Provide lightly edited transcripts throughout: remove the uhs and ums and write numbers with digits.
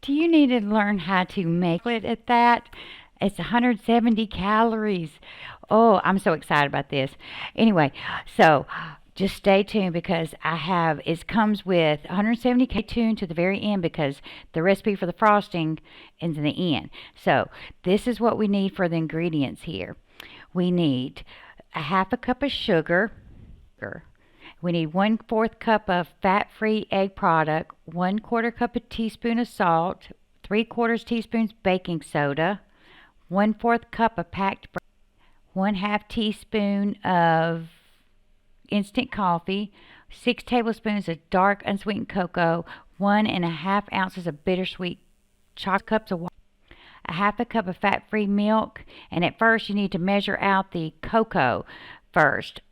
Do you need to learn how to make it at that? It's 170 calories. Oh, I'm so excited about this. Anyway, so just stay tuned because it comes with 170. Stay tuned to the very end because the recipe for the frosting is in the end. So this is what we need for the ingredients here. We need a half a cup of sugar. We need 1/4 cup of fat-free egg product, 1/4 cup of teaspoon of salt, 3/4 teaspoons baking soda, 1/4 cup of packed bread, 1/2 teaspoon of instant coffee, 6 tablespoons of dark unsweetened cocoa, 1.5 ounces of bittersweet chocolate, cups of water, a half a cup of fat-free milk, and at first you need to measure out the cocoa first.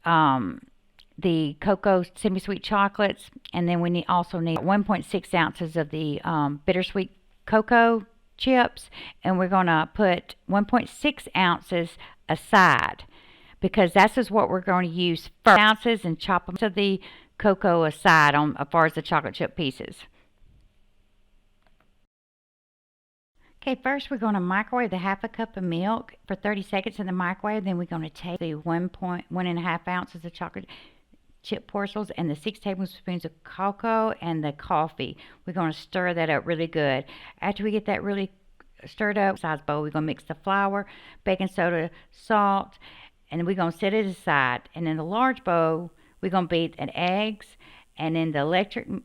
The cocoa semi-sweet chocolates, and then we also need 1.6 ounces of the bittersweet cocoa chips, and we're going to put 1.6 ounces aside because that's just what we're going to use first. Ounces and chop them to the cocoa aside on as far as the chocolate chip pieces. Okay, first we're going to microwave the half a cup of milk for 30 seconds in the microwave. Then we're going to take the 1.5 ounces of chocolate chip parcels and the 6 tablespoons of cocoa and the coffee. We're going to stir that up really good. After we get that really stirred up, size bowl, we're going to mix the flour, baking soda, salt, and then we're going to set it aside. And in the large bowl, we're going to beat an eggs, and then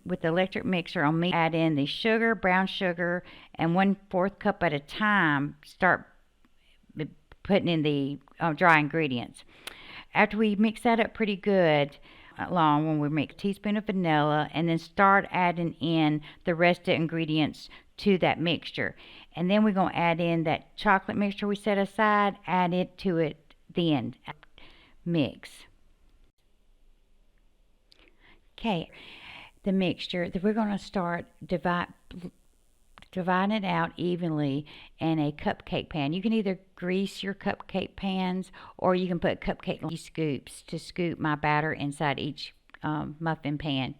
with the electric mixer on me, add in the sugar, brown sugar, and 1/4 cup at a time. Start putting in the dry ingredients. After we mix that up pretty good, when we make a teaspoon of vanilla, and then start adding in the rest of the ingredients to that mixture. And then we're going to add in that chocolate mixture we set aside, add it to it, then mix. Okay, the mixture, we're going to start dividing it out evenly in a cupcake pan. You can either grease your cupcake pans or you can put cupcake scoops to scoop my batter inside each muffin pan,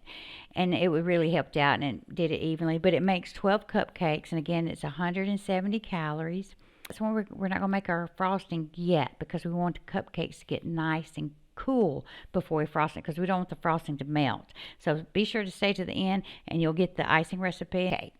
and it would really helped out and did it evenly. But it makes 12 cupcakes, and again it's 170 calories. That's when we're not going to make our frosting yet because we want the cupcakes to get nice and cool before we frost it because we don't want the frosting to melt. So be sure to stay to the end and you'll get the icing recipe. Okay.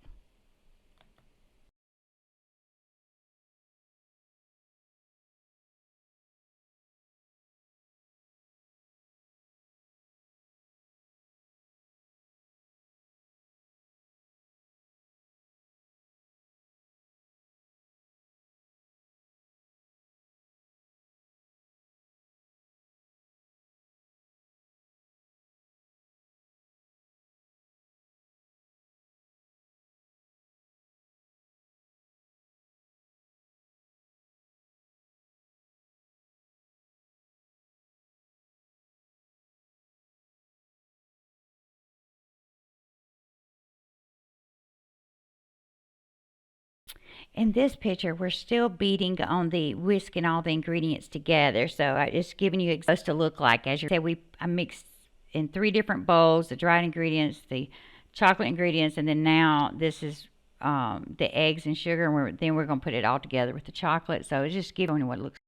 In this picture, we're still beating on the whisking all the ingredients together. So I just giving you supposed to look like. As you said, I mixed in 3 different bowls, the dried ingredients, the chocolate ingredients, and then now this is the eggs and sugar. And then we're going to put it all together with the chocolate. So it's just giving you what it looks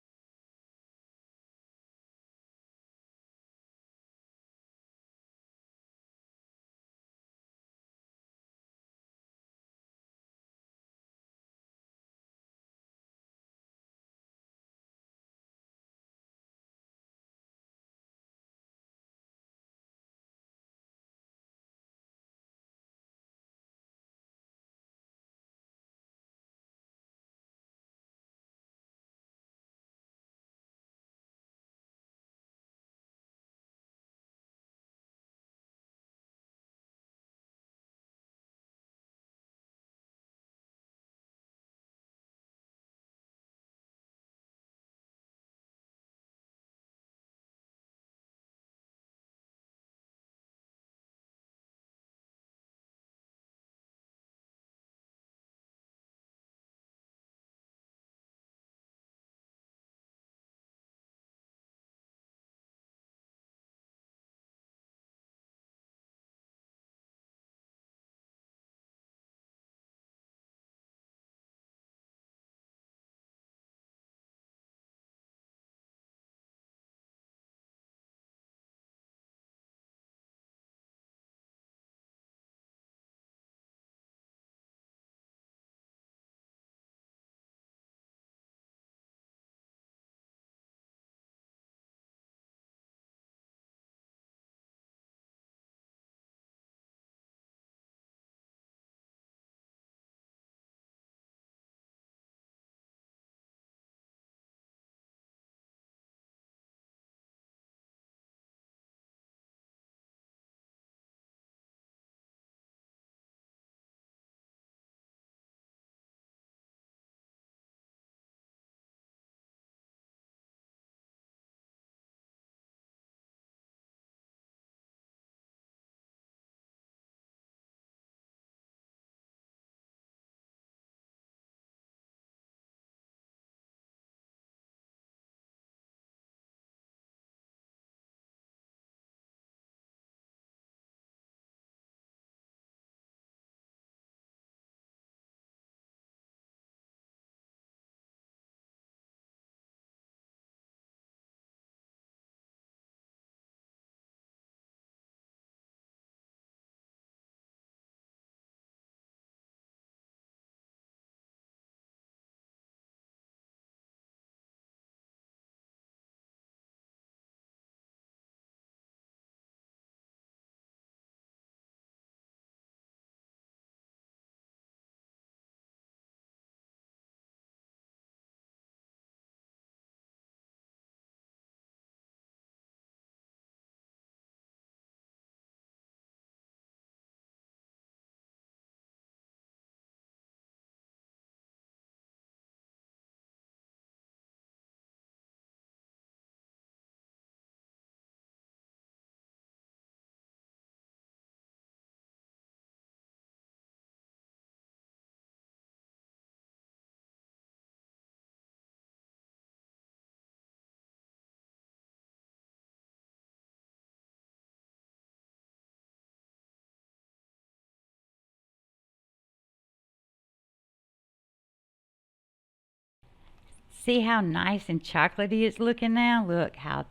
See how nice and chocolatey it's looking now? Look how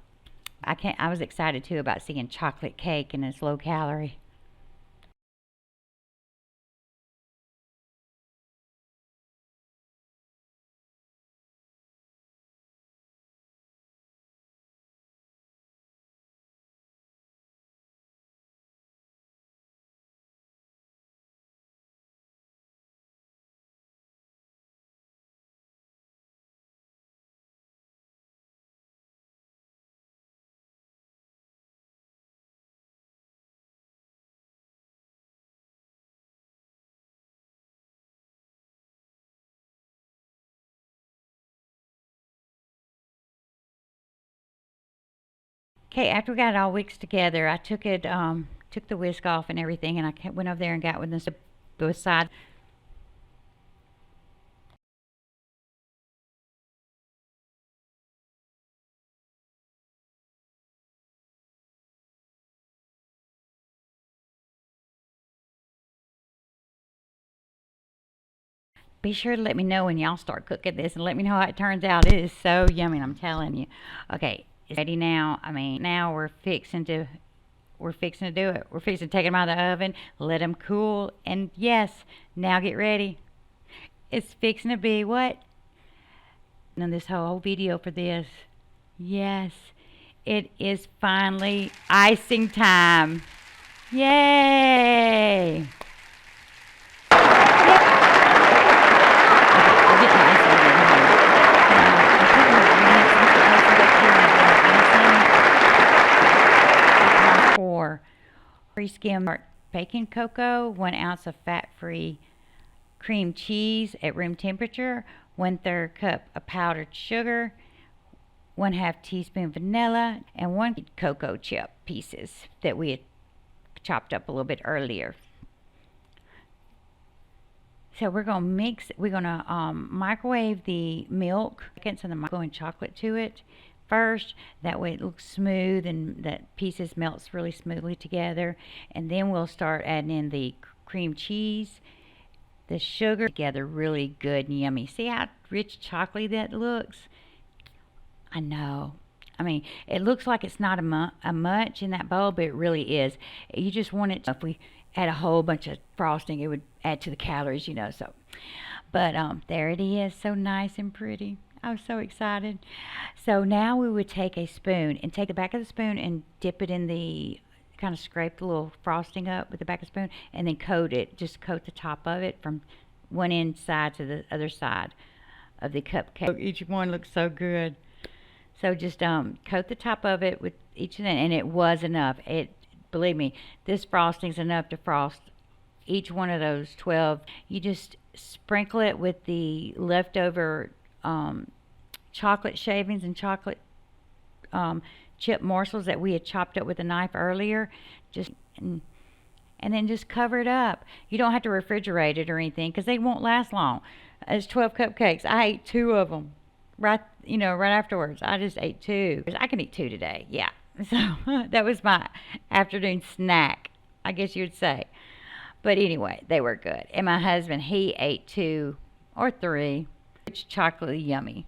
I was excited too about seeing chocolate cake and it's low calorie. Okay, after we got it all mixed together, I took the whisk off and everything, and went over there and got with the side. Be sure to let me know when y'all start cooking this, and let me know how it turns out. It is so yummy, I'm telling you. Okay, it's ready now. I mean, now we're fixing to do it. We're fixing to take them out of the oven, let them cool, and yes, now get ready. It's fixing to be what? And this whole video for this. Yes, it is finally icing time. Yay! For pre-skimmed baking cocoa, 1 ounce of fat-free cream cheese at room temperature, 1/3 cup of powdered sugar, 1/2 teaspoon vanilla, and 1 cocoa chip pieces that we had chopped up a little bit earlier. So we're gonna microwave the milk and then going chocolate to it first. That way it looks smooth and that pieces melts really smoothly together. And then we'll start adding in the cream cheese, the sugar together really good and yummy. See how rich chocolatey that looks? I know. I mean, it looks like it's not a much in that bowl, but it really is. You just want it. If we add a whole bunch of frosting, it would add to the calories, you know. So, but there it is, so nice and pretty. I was so excited. So now we would take a spoon and take the back of the spoon and dip it in the kind of scrape the little frosting up with the back of the spoon and then coat it. Just coat the top of it from one end side to the other side of the cupcake. Each one looks so good. So just coat the top of it with each of them, and it was enough. Believe me, this frosting's enough to frost each one of those 12. You just sprinkle it with the leftover chocolate shavings and chocolate chip morsels that we had chopped up with a knife earlier. Just and then just cover it up. You don't have to refrigerate it or anything because they won't last long. It's 12 cupcakes. I ate 2 of them right afterwards. I just ate 2. I can eat 2 today. Yeah. So that was my afternoon snack, I guess you'd say. But anyway, they were good. And my husband, he ate 2 or 3. It's chocolatey yummy.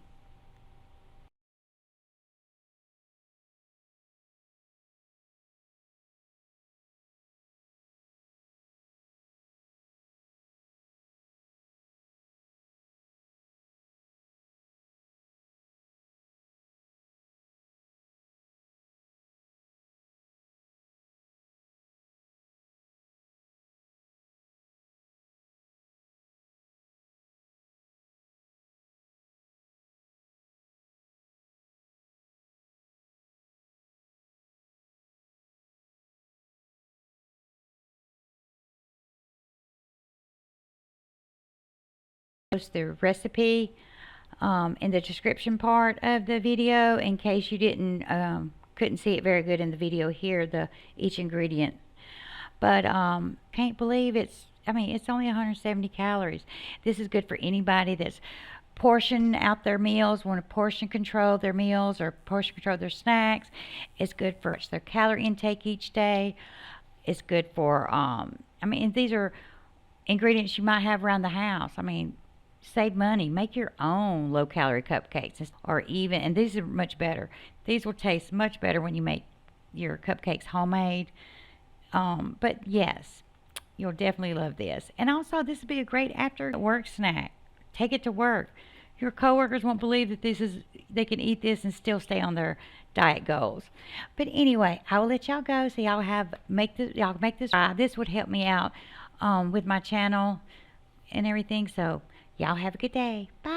Post the recipe in the description part of the video in case you didn't couldn't see it very good in the video here, each ingredient. But can't believe it's only 170 calories. This is good for anybody that's portion out their meals, want to portion control their meals or portion control their snacks. It's good for their calorie intake each day. It's good for these are ingredients you might have around the house. I mean, save money. Make your own low calorie cupcakes, or even, and these are much better. These will taste much better when you make your cupcakes homemade. But yes, you'll definitely love this. And also, this would be a great after work snack. Take it to work. Your coworkers won't believe that they can eat this and still stay on their diet goals. But anyway, I will let y'all go so y'all make this. This would help me out with my channel and everything. So y'all have a good day. Bye.